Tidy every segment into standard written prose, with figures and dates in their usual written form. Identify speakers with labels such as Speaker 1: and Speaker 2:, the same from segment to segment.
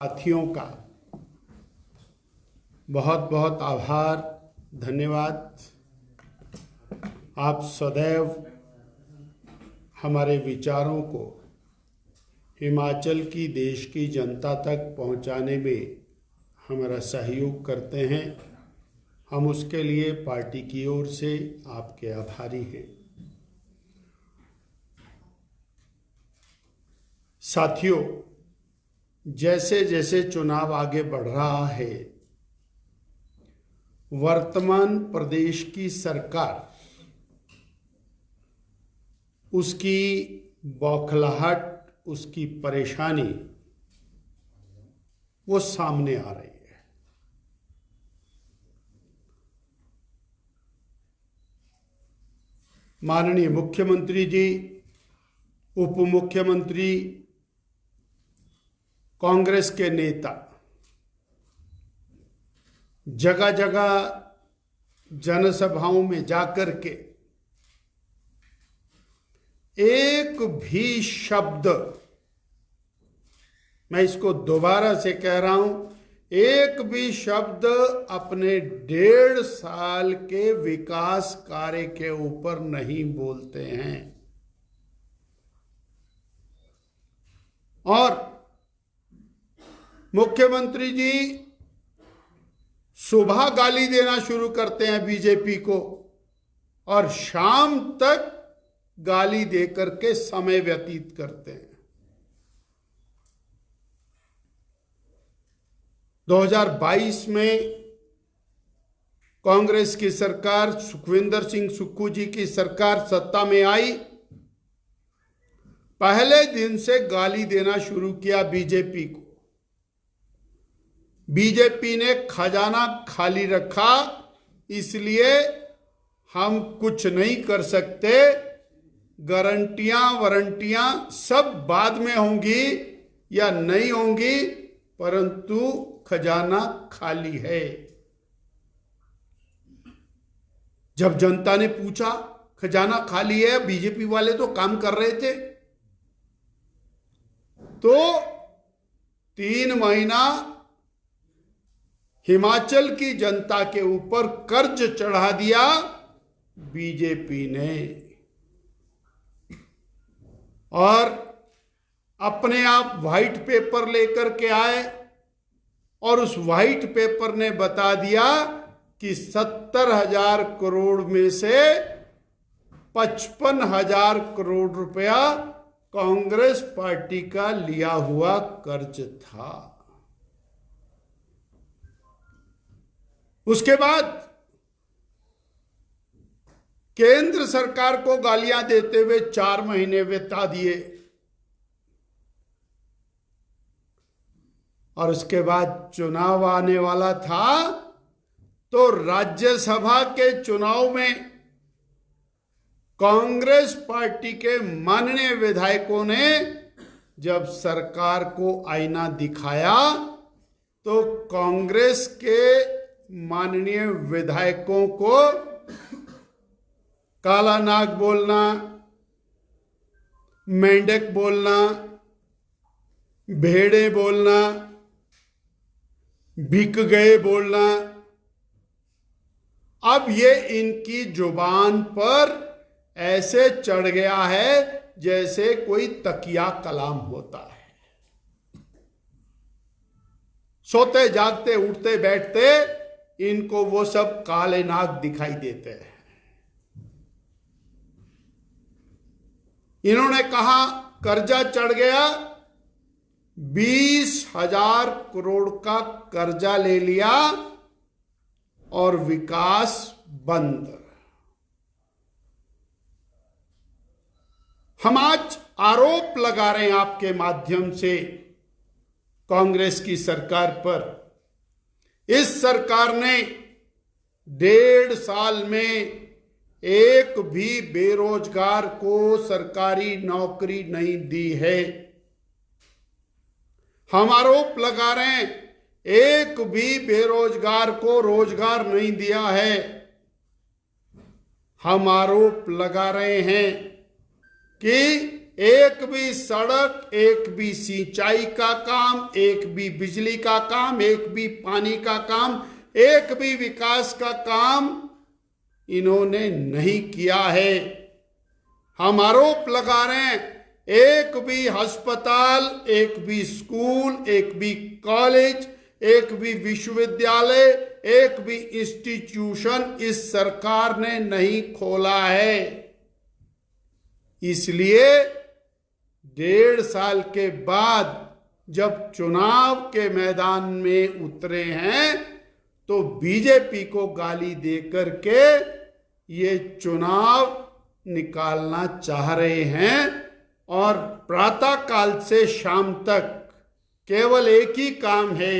Speaker 1: साथियों का बहुत बहुत आभार, धन्यवाद। आप सदैव हमारे विचारों को हिमाचल की, देश की जनता तक पहुंचाने में हमारा सहयोग करते हैं। हम उसके लिए पार्टी की ओर से आपके आभारी हैं। साथियों, जैसे जैसे चुनाव आगे बढ़ रहा है, वर्तमान प्रदेश की सरकार, उसकी बौखलाहट, उसकी परेशानी वो सामने आ रही है। माननीय मुख्यमंत्री जी, उप मुख्यमंत्री, कांग्रेस के नेता जगह जगह जनसभाओं में जाकर के एक भी शब्द, मैं इसको दोबारा से कह रहा हूं, एक भी शब्द अपने 1.5 साल के विकास कार्य के ऊपर नहीं बोलते हैं। और मुख्यमंत्री जी सुबह गाली देना शुरू करते हैं बीजेपी को और शाम तक गाली देकर के समय व्यतीत करते हैं। 2022 में कांग्रेस की सरकार, सुखविंदर सिंह सुक्खू जी की सरकार सत्ता में आई, पहले दिन से गाली देना शुरू किया बीजेपी को। बीजेपी ने खजाना खाली रखा, इसलिए हम कुछ नहीं कर सकते, गारंटियां वारंटियां सब बाद में होंगी या नहीं होंगी, परंतु खजाना खाली है। जब जनता ने पूछा खजाना खाली है, बीजेपी वाले तो काम कर रहे थे, तो 3 महीना हिमाचल की जनता के ऊपर कर्ज चढ़ा दिया बीजेपी ने और अपने आप व्हाइट पेपर लेकर के आए और उस व्हाइट पेपर ने बता दिया कि 70,000 करोड़ में से 55,000 करोड़ रुपया कांग्रेस पार्टी का लिया हुआ कर्ज था। उसके बाद केंद्र सरकार को गालियां देते हुए 4 महीने बिता दिए और उसके बाद चुनाव आने वाला था, तो राज्यसभा के चुनाव में कांग्रेस पार्टी के माननीय विधायकों ने जब सरकार को आईना दिखाया, तो कांग्रेस के माननीय विधायकों को काला नाग बोलना, मेंढक बोलना, भेड़े बोलना, बिक गए बोलना, अब ये इनकी जुबान पर ऐसे चढ़ गया है जैसे कोई तकिया कलाम होता है। सोते जागते उठते बैठते इनको वो सब काले नाग दिखाई देते हैं। इन्होंने कहा कर्जा चढ़ गया, 20,000 करोड़ का कर्जा ले लिया और विकास बंद। हम आज आरोप लगा रहे हैं आपके माध्यम से कांग्रेस की सरकार पर। इस सरकार ने 1.5 साल में एक भी बेरोजगार को सरकारी नौकरी नहीं दी है। हम आरोप लगा रहे हैं, एक भी बेरोजगार को रोजगार नहीं दिया है। हम आरोप लगा रहे हैं कि एक भी सड़क, एक भी सिंचाई का काम, एक भी बिजली का काम, एक भी पानी का काम, एक भी विकास का काम इन्होंने नहीं किया है। हम आरोप लगा रहे हैं, एक भी अस्पताल, एक भी स्कूल, एक भी कॉलेज, एक भी विश्वविद्यालय, एक भी इंस्टीट्यूशन इस सरकार ने नहीं खोला है। इसलिए 1.5 साल के बाद जब चुनाव के मैदान में उतरे हैं तो बीजेपी को गाली देकर के ये चुनाव निकालना चाह रहे हैं और प्रातः काल से शाम तक केवल एक ही काम है।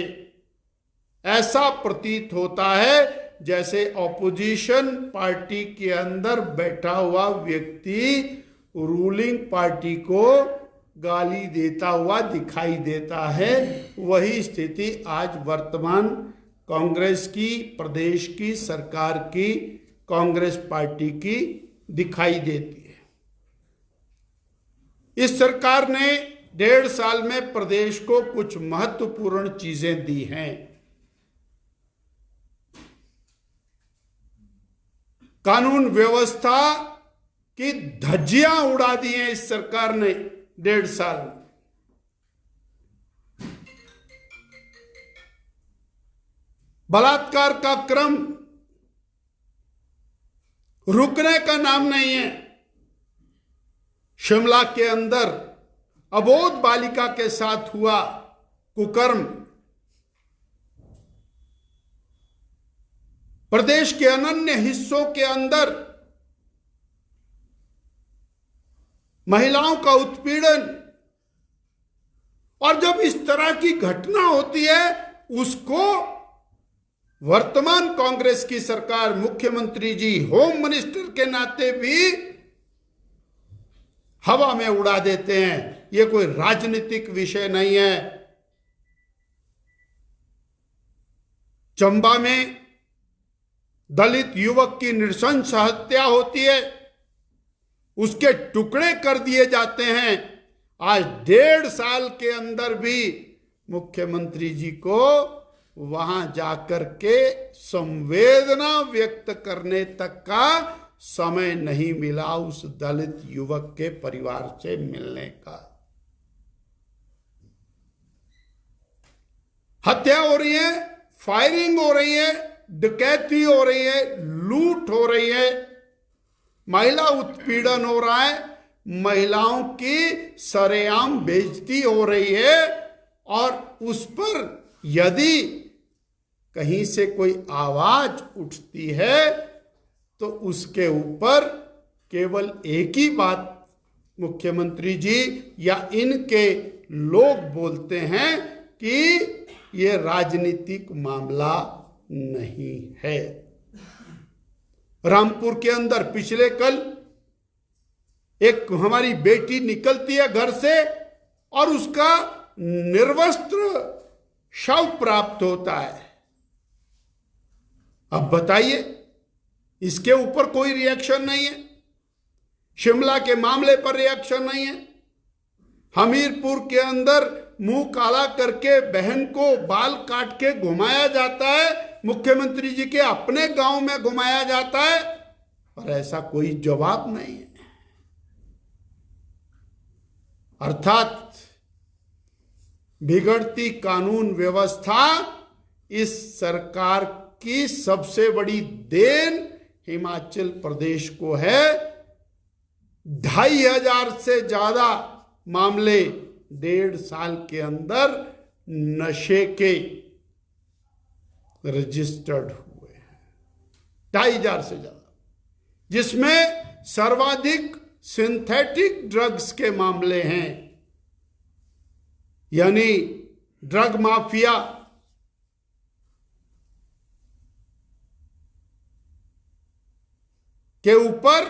Speaker 1: ऐसा प्रतीत होता है जैसे ऑपोजिशन पार्टी के अंदर बैठा हुआ व्यक्ति रूलिंग पार्टी को गाली देता हुआ दिखाई देता है। वही स्थिति आज वर्तमान कांग्रेस की, प्रदेश की सरकार की, कांग्रेस पार्टी की दिखाई देती है। इस सरकार ने 1.5 साल में प्रदेश को कुछ महत्वपूर्ण चीजें दी हैं। कानून व्यवस्था की धज्जियां उड़ा दी हैं इस सरकार ने 1.5 साल में। बलात्कार का क्रम रुकने का नाम नहीं है। शिमला के अंदर अबोध बालिका के साथ हुआ कुकर्म प्रदेश के अन्य हिस्सों के अंदर महिलाओं का उत्पीड़न, और जब इस तरह की घटना होती है उसको वर्तमान कांग्रेस की सरकार, मुख्यमंत्री जी, होम मिनिस्टर के नाते भी हवा में उड़ा देते हैं। यह कोई राजनीतिक विषय नहीं है। चंबा में दलित युवक की नृशंस हत्या होती है, उसके टुकड़े कर दिए जाते हैं। आज 1.5 साल के अंदर भी मुख्यमंत्री जी को वहां जाकर के संवेदना व्यक्त करने तक का समय नहीं मिला उस दलित युवक के परिवार से मिलने का। हत्या हो रही है, फायरिंग हो रही है, डकैती हो रही है, लूट हो रही है, महिला उत्पीड़न हो रहा है, महिलाओं की सरेआम बेइज्जती हो रही है। और उस पर यदि कहीं से कोई आवाज उठती है तो उसके ऊपर केवल एक ही बात मुख्यमंत्री जी या इनके लोग बोलते हैं कि ये राजनीतिक मामला नहीं है। रामपुर के अंदर पिछले कल एक हमारी बेटी निकलती है घर से और उसका निर्वस्त्र शव प्राप्त होता है। अब बताइए, इसके ऊपर कोई रिएक्शन नहीं है। शिमला के मामले पर रिएक्शन नहीं है। हमीरपुर के अंदर मुंह काला करके बहन को बाल काट के घुमाया जाता है, मुख्यमंत्री जी के अपने गांव में घुमाया जाता है, और ऐसा कोई जवाब नहीं है। अर्थात बिगड़ती कानून व्यवस्था इस सरकार की सबसे बड़ी देन हिमाचल प्रदेश को है। 2,500 से ज्यादा मामले 1.5 साल के अंदर नशे के रजिस्टर्ड हुए हैं, 2,500 से ज्यादा, जिसमें सर्वाधिक सिंथेटिक ड्रग्स के मामले हैं। यानी ड्रग माफिया के ऊपर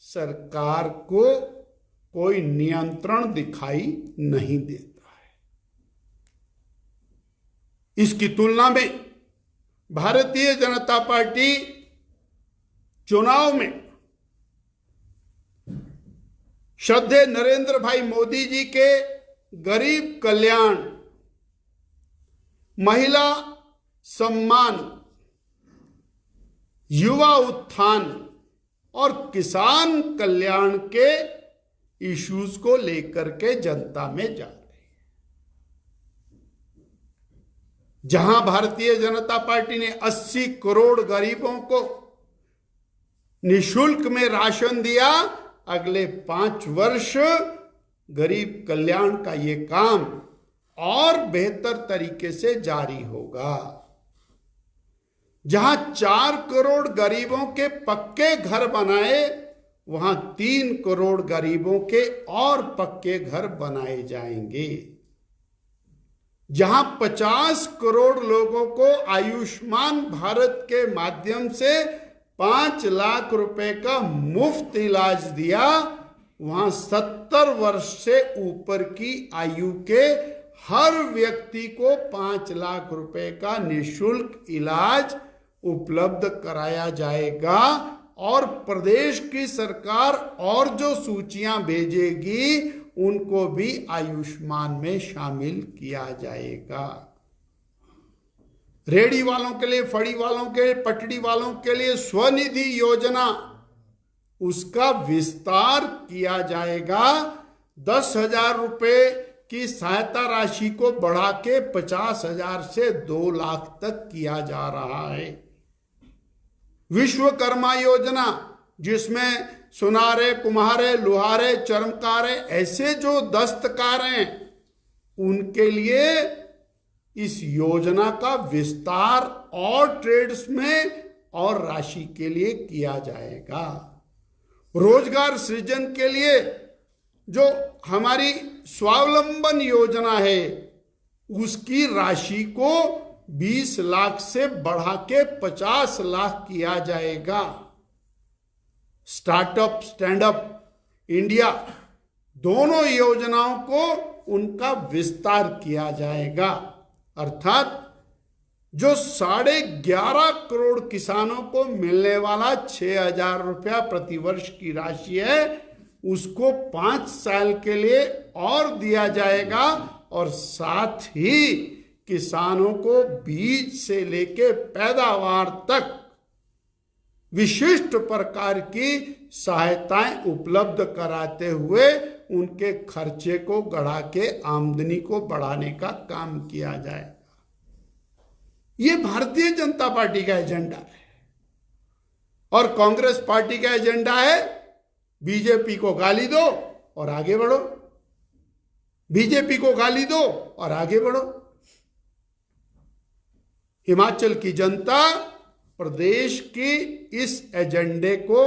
Speaker 1: सरकार को कोई नियंत्रण दिखाई नहीं देता है। इसकी तुलना में भारतीय जनता पार्टी चुनाव में श्रद्धेय नरेंद्र भाई मोदी जी के गरीब कल्याण, महिला सम्मान, युवा उत्थान और किसान कल्याण के इश्यूज को लेकर के जनता में जा रही है। जहां भारतीय जनता पार्टी ने 80 करोड़ गरीबों को निशुल्क में राशन दिया, अगले 5 वर्ष गरीब कल्याण का ये काम और बेहतर तरीके से जारी होगा। जहां 4 करोड़ गरीबों के पक्के घर बनाए, वहां 3 करोड़ गरीबों के और पक्के घर बनाए जाएंगे। जहां 50 करोड़ लोगों को आयुष्मान भारत के माध्यम से 5 लाख रुपए का मुफ्त इलाज दिया, वहां 70 वर्ष से ऊपर की आयु के हर व्यक्ति को 5 लाख रुपए का निःशुल्क इलाज उपलब्ध कराया जाएगा। और प्रदेश की सरकार और जो सूचियां भेजेगी उनको भी आयुष्मान में शामिल किया जाएगा। रेहड़ी वालों के लिए, फड़ी वालों के लिए, पटड़ी वालों के लिए स्वनिधि योजना, उसका विस्तार किया जाएगा। 10,000 रुपए की सहायता राशि को बढ़ा के 50,000 से 2 लाख तक किया जा रहा है। विश्वकर्मा योजना, जिसमें सुनारे, कुम्हारे, लोहारे, चर्मकारे, ऐसे जो दस्तकार हैं, उनके लिए इस योजना का विस्तार और ट्रेड्स में और राशि के लिए किया जाएगा। रोजगार सृजन के लिए जो हमारी स्वावलंबन योजना है, उसकी राशि को 20 लाख से बढ़ा के 50 लाख किया जाएगा। स्टार्टअप, स्टैंड अप इंडिया, दोनों योजनाओं को उनका विस्तार किया जाएगा। अर्थात जो 11.5 करोड़ किसानों को मिलने वाला 6,000 रुपया प्रतिवर्ष की राशि है, उसको 5 साल के लिए और दिया जाएगा। और साथ ही किसानों को बीज से लेके पैदावार तक विशिष्ट प्रकार की सहायताएं उपलब्ध कराते हुए उनके खर्चे को बढ़ा के आमदनी को बढ़ाने का काम किया जाएगा। ये भारतीय जनता पार्टी का एजेंडा है। और कांग्रेस पार्टी का एजेंडा है बीजेपी को गाली दो और आगे बढ़ो, बीजेपी को गाली दो और आगे बढ़ो। हिमाचल की जनता प्रदेश की इस एजेंडे को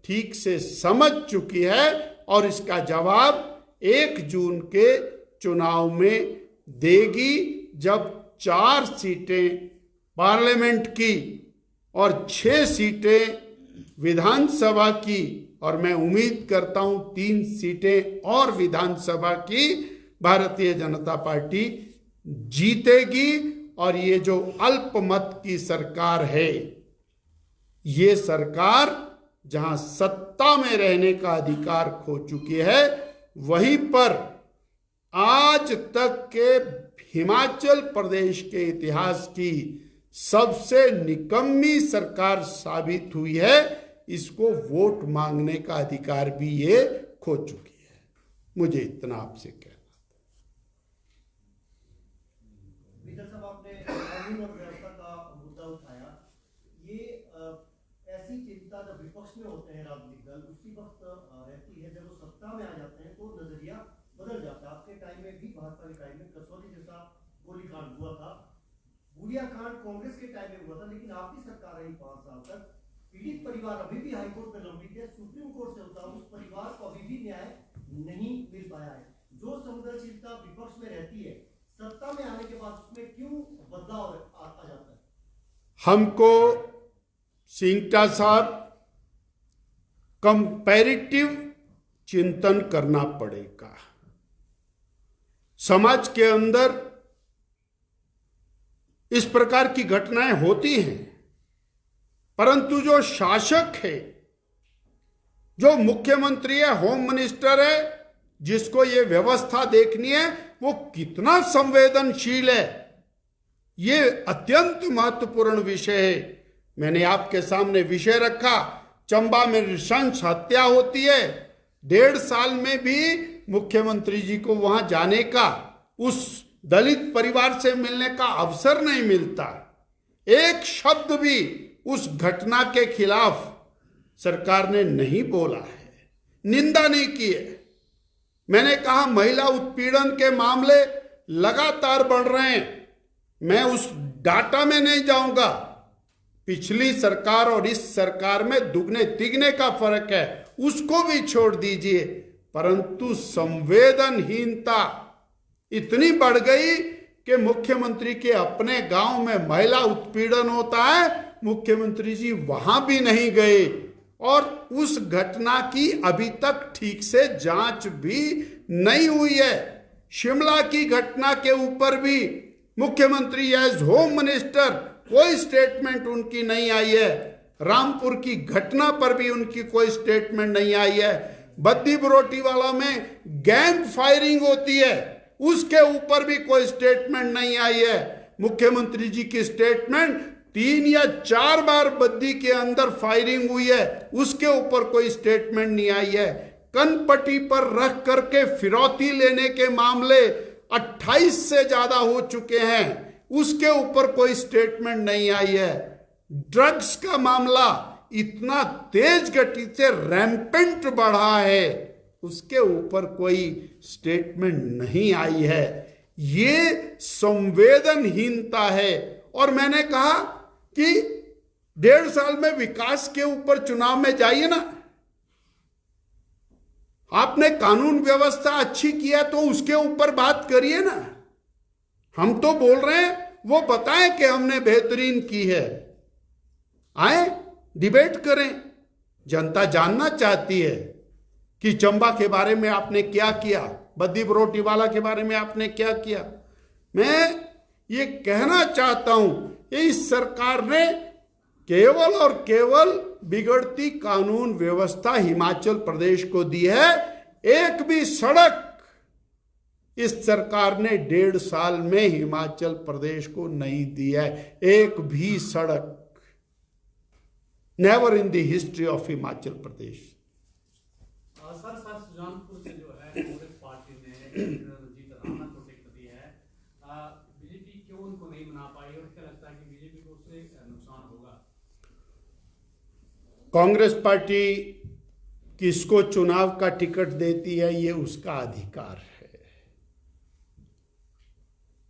Speaker 1: ठीक से समझ चुकी है और इसका जवाब 1 जून के चुनाव में देगी, जब 4 सीटें पार्लियामेंट की और 6 सीटें विधानसभा की, और मैं उम्मीद करता हूं 3 सीटें और विधानसभा की भारतीय जनता पार्टी जीतेगी। और ये जो अल्पमत की सरकार है, ये सरकार जहां सत्ता में रहने का अधिकार खो चुकी है, वहीं पर आज तक के हिमाचल प्रदेश के इतिहास की सबसे निकम्मी सरकार साबित हुई है। इसको वोट मांगने का अधिकार भी ये खो चुकी है। मुझे इतना आपसे कहना था।
Speaker 2: आपने कानून और व्यवस्था का मुद्दा उठाया। ये ऐसी चिंता जब विपक्ष में होते हैं राजनीतिक दल, उसी वक्त रहती है। जब वो सत्ता में आ जाते हैं तो नजरिया बदल जाता है। आपके टाइम में भी, भाजपा के टाइम में कसौली जैसा गोलीकांड हुआ था, गुड़िया कांड कांग्रेस के टाइम में हुआ था, लेकिन आपकी सरकार रही 5 साल तक। पीड़ित परिवार अभी भी हाईकोर्ट में लंबित है, सुप्रीम कोर्ट से होता, उस परिवार को अभी भी न्याय नहीं मिल पाया है। जो संवेदनशीलता विपक्ष में रहती है, सत्ता में आने के बाद उसमें क्यों बदलाव आ जाता है?
Speaker 1: हमको सिंगटा साहब कंपैरेटिव चिंतन करना पड़ेगा। समाज के अंदर इस प्रकार की घटनाएं होती हैं, परंतु जो शासक है जो मुख्यमंत्री है, होम मिनिस्टर है, जिसको ये व्यवस्था देखनी है, वो कितना संवेदनशील है, ये अत्यंत महत्वपूर्ण विषय है। मैंने आपके सामने विषय रखा, चंबा में नृशंस हत्या होती है, 1.5 साल में भी मुख्यमंत्री जी को वहां जाने का, उस दलित परिवार से मिलने का अवसर नहीं मिलता। एक शब्द भी उस घटना के खिलाफ सरकार ने नहीं बोला है, निंदा नहीं की है। मैंने कहा महिला उत्पीड़न के मामले लगातार बढ़ रहे हैं, मैं उस डाटा में नहीं जाऊंगा। पिछली सरकार और इस सरकार में दुगने तिगने का फर्क है, उसको भी छोड़ दीजिए, परंतु संवेदनहीनता इतनी बढ़ गई कि मुख्यमंत्री के अपने गांव में महिला उत्पीड़न होता है, मुख्यमंत्री जी वहां भी नहीं गए, और उस घटना की अभी तक ठीक से जांच भी नहीं हुई है। शिमला की घटना के ऊपर भी मुख्यमंत्री एज होम मिनिस्टर कोई स्टेटमेंट उनकी नहीं आई है। रामपुर की घटना पर भी उनकी कोई स्टेटमेंट नहीं आई है। बद्दी बरोटीवाला में गैंग फायरिंग होती है, उसके ऊपर भी कोई स्टेटमेंट नहीं आई है। मुख्यमंत्री जी की स्टेटमेंट 3 या 4 बार बद्दी के अंदर फायरिंग हुई है, उसके ऊपर कोई स्टेटमेंट नहीं आई है। कनपट्टी पर रख करके फिरौती लेने के मामले 28 से ज्यादा हो चुके हैं, उसके ऊपर कोई स्टेटमेंट नहीं आई है। ड्रग्स का मामला इतना तेज गति से रैंपेंट बढ़ा है, उसके ऊपर कोई स्टेटमेंट नहीं आई है। ये संवेदनहीनता है। और मैंने कहा कि 1.5 साल में विकास के ऊपर चुनाव में जाइए ना, आपने कानून व्यवस्था अच्छी किया तो उसके ऊपर बात करिए ना। हम तो बोल रहे हैं वो बताएं कि हमने बेहतरीन की है, आए डिबेट करें। जनता जानना चाहती है कि चंबा के बारे में आपने क्या किया, बद्दी बरोटीवाला के बारे में आपने क्या किया। मैं ये कहना चाहता हूं कि इस सरकार ने केवल और केवल बिगड़ती कानून व्यवस्था हिमाचल प्रदेश को दी है। एक भी सड़क इस सरकार ने 1.5 साल में हिमाचल प्रदेश को नहीं दी है, एक भी सड़क, never in the history of Himachal Pradesh.
Speaker 3: Sir Sujanpur से जो है कांग्रेस पार्टी ने जीत राणा को टिकट दी है, बीजेपी क्यों उनको नहीं मना पाई और क्या लगता है कि बीजेपी को उससे नुकसान होगा?
Speaker 1: कांग्रेस पार्टी किसको चुनाव का टिकट देती है ये उसका अधिकार है।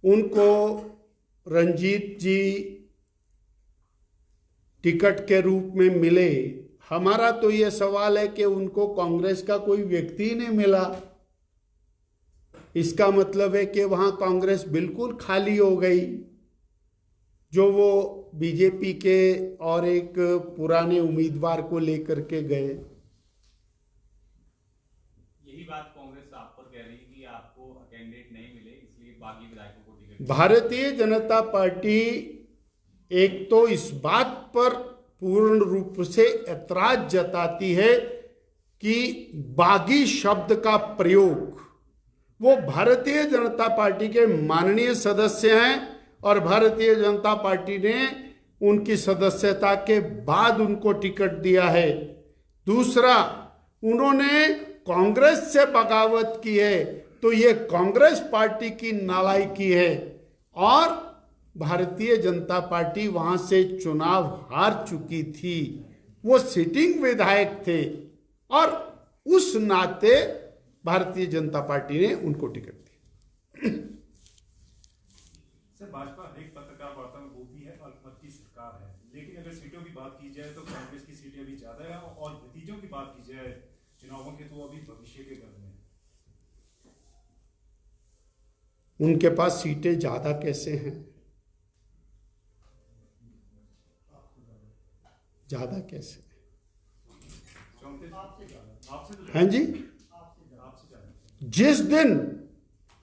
Speaker 1: उनको रंजीत जी टिकट के रूप में मिले, हमारा तो ये सवाल है कि उनको कांग्रेस का कोई व्यक्ति नहीं मिला। इसका मतलब है कि वहां कांग्रेस बिल्कुल खाली हो गई, जो वो बीजेपी के और एक पुराने उम्मीदवार को लेकर के गए।
Speaker 3: यही बात कांग्रेस आप पर कह रही कि आपको कैंडिडेट नहीं मिले इसलिए बागी विधायकों को टिकट।
Speaker 1: भारतीय जनता पार्टी एक तो इस बात पर पूर्ण रूप से ऐतराज जताती है कि बागी शब्द का प्रयोग, वो भारतीय जनता पार्टी के माननीय सदस्य हैं और भारतीय जनता पार्टी ने उनकी सदस्यता के बाद उनको टिकट दिया है। दूसरा, उन्होंने कांग्रेस से बगावत की है, तो ये कांग्रेस पार्टी की नालायकी है। और भारतीय जनता पार्टी वहां से चुनाव हार चुकी थी, वो सिटिंग विधायक थे और उस नाते भारतीय जनता पार्टी ने उनको टिकट दी।
Speaker 4: सर, भाजपा हर एक पत्रकार वार्ता में बोलती है अल्पमत की सरकार है, लेकिन अगर सीटों की बात की जाए तो कांग्रेस की सीटें अभी ज्यादा है और नतीजों की बात की जाए चुनावों के तो अभी भविष्य के गढ़ में।
Speaker 1: उनके पास सीटें ज्यादा कैसे हैं? ज्यादा कैसे हैं जी? जिस दिन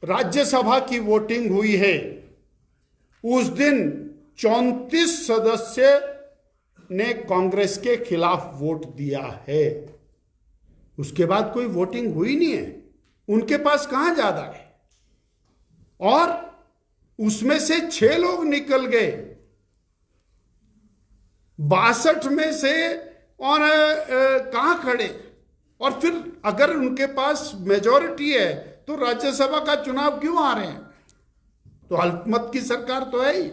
Speaker 1: राज्यसभा की वोटिंग हुई है उस दिन 34 सदस्य ने कांग्रेस के खिलाफ वोट दिया है। उसके बाद कोई वोटिंग हुई नहीं है, उनके पास कहां ज्यादा है। और उसमें से 6 लोग निकल गए 62 में से, और कहां खड़े। और फिर अगर उनके पास मेजॉरिटी है तो राज्यसभा का चुनाव क्यों आ रहे हैं? तो अल्पमत की सरकार तो है ही।